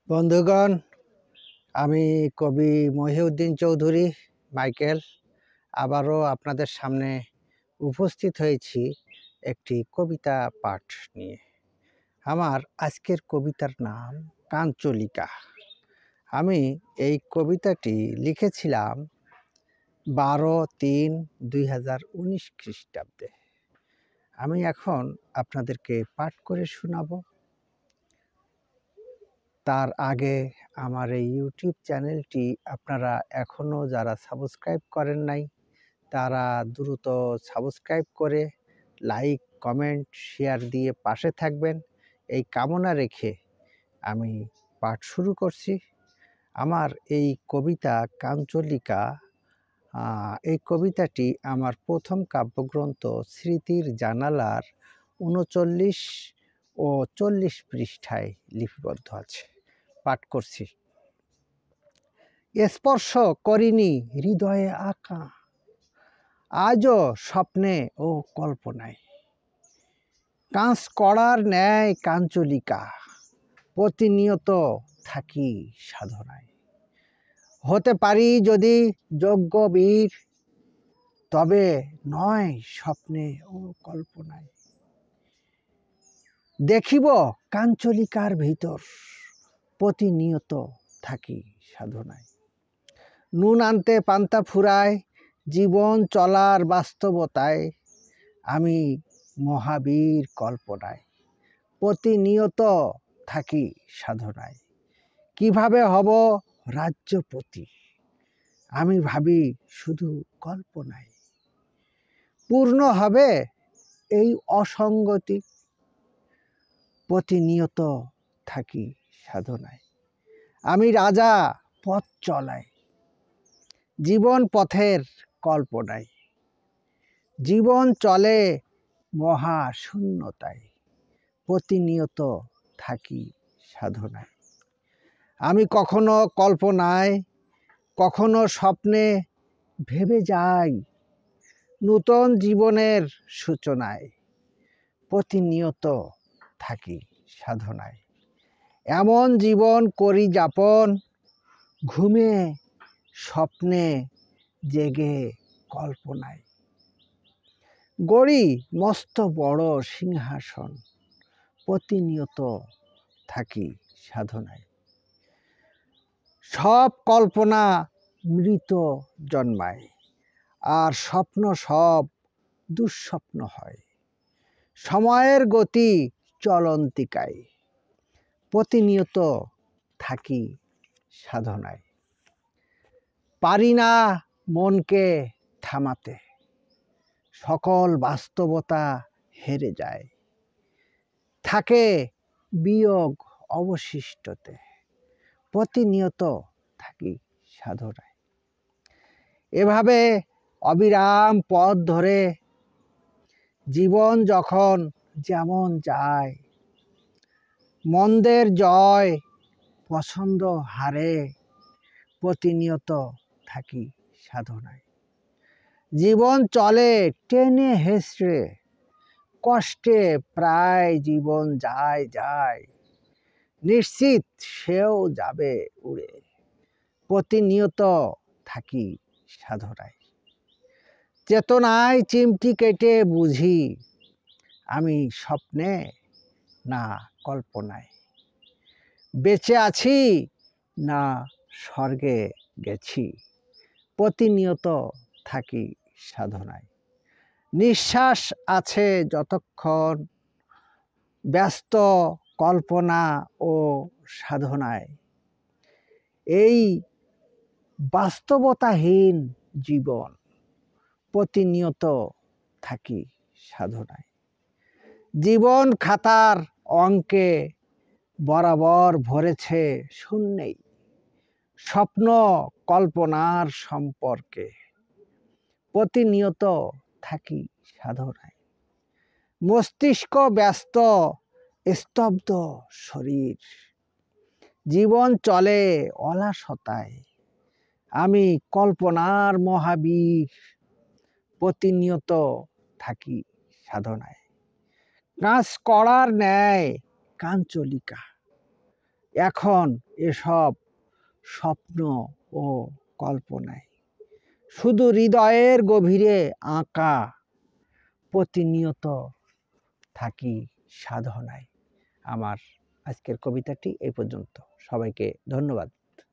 বন্ধুগণ, আমি কবি মহিউদ্দিন চৌধুরী মাইকেল আবারও আপনাদের সামনে উপস্থিত হয়েছি একটি কবিতা পাঠ নিয়ে। আমার আজকের কবিতার নাম কাঞ্চলিকা। আমি এই কবিতাটি লিখেছিলাম 12/3/2019 খ্রিস্টাব্দে। আমি এখন আপনাদেরকে পাঠ করে শোনাবো। তার আগে আমার এই ইউটিউব চ্যানেলটি আপনারা এখনও যারা সাবস্ক্রাইব করেন নাই তারা দ্রুত সাবস্ক্রাইব করে লাইক, কমেন্ট, শেয়ার দিয়ে পাশে থাকবেন এই কামনা রেখে আমি পাঠ শুরু করছি। আমার এই কবিতা কাঞ্চলিকা, এই কবিতাটি আমার প্রথম কাব্যগ্রন্থ স্মৃতির জানালার ৩৯ ও ৪০ পৃষ্ঠায় লিপিবদ্ধ আছে। পাঠ করছি। স্পর্শ করিনি হৃদয়ে আঁকা, আজও স্বপ্নে ও কল্পনায়। কাঁচ কড়ার ন্যায় কাঞ্চলিকা, প্রতিনিয়ত থাকি সাধনায়। হতে পারি যদি যোগ্য বীর, তবে নয় স্বপ্নে ও কল্পনায়। দেখিব কাঞ্চলিকার ভিতর, প্রতিনিয়ত থাকি সাধনায়। নুন আনতে পান্তা ফুরায় জীবন চলার বাস্তবতায়, আমি মহাবীর কল্পনায়। প্রতিনিয়ত থাকি সাধনায়। কিভাবে হব রাজ্যপতি, আমি ভাবি শুধু কল্পনায়। পূর্ণ হবে এই অসঙ্গতি, প্রতিনিয়ত থাকি সাধনায়। আমি রাজা পথ চলাই, জীবন পথের কল্পনায়। জীবন চলে মহা শূন্যতায়, প্রতিনিয়ত থাকি সাধনায়। আমি কখনো কল্পনায়, কখনো স্বপ্নে ভেবে যাই নূতন জীবনের সূচনায়। প্রতিনিয়ত থাকি সাধনায়। এমন জীবন করি যাপন, ঘুমে স্বপ্নে জেগে কল্পনায়। গড়ি মস্ত বড় সিংহাসন, প্রতিনিয়ত থাকি সাধনায়। সব কল্পনা মৃত জন্মায়, আর স্বপ্ন সব দুঃস্বপ্ন হয়। সময়ের গতি চলন্তিকায়, প্রতিনিয়ত থাকি সাধনায়। পারি না মনকে থামাতে, সকল বাস্তবতা হেরে যায়। থাকে বিয়োগ অবশিষ্টতে, প্রতিনিয়ত থাকি সাধনায়। এভাবে অবিরাম পথ ধরে জীবন যখন যেমন যায়, মন্দের জয় পছন্দ হারে, প্রতিনিয়ত থাকি সাধনায়। জীবন চলে টেনে হেসড়ে, কষ্টে প্রায় জীবন যায় যায়। নিশ্চিত সেও যাবে উড়ে, প্রতিনিয়ত থাকি সাধনায়। চেতনায় চিমটি কেটে বুঝি, আমি স্বপ্নে না কল্পনায়। বেঁচে আছি না স্বর্গে গেছি, প্রতিনিয়ত থাকি সাধনায়। নিঃশ্বাস আছে যতক্ষণ, ব্যস্ত কল্পনা ও সাধনায়। এই বাস্তবতাহীন জীবন, প্রতিনিয়ত থাকি সাধনায়। জীবন খাতার অঙ্কে বরাবর ভরেছে শূন্যেই, স্বপ্ন কল্পনার সম্পর্কে। প্রতিনিয়ত থাকি সাধনায়। মস্তিষ্ক ব্যস্ত, স্তব্ধ শরীর, জীবন চলে অলসতায়। আমি কল্পনার মহাবীর, প্রতিনিয়ত থাকি সাধনায়। কাঁচ কড়ার ন্যায় কাঞ্চলিকা, এখন এসব স্বপ্ন ও কল্পনায়, শুধু হৃদয়ের গভীরে আঁকা প্রতিনিয়ত থাকি সাধনায়। আমার আজকের কবিতাটি এই পর্যন্ত। সবাইকে ধন্যবাদ।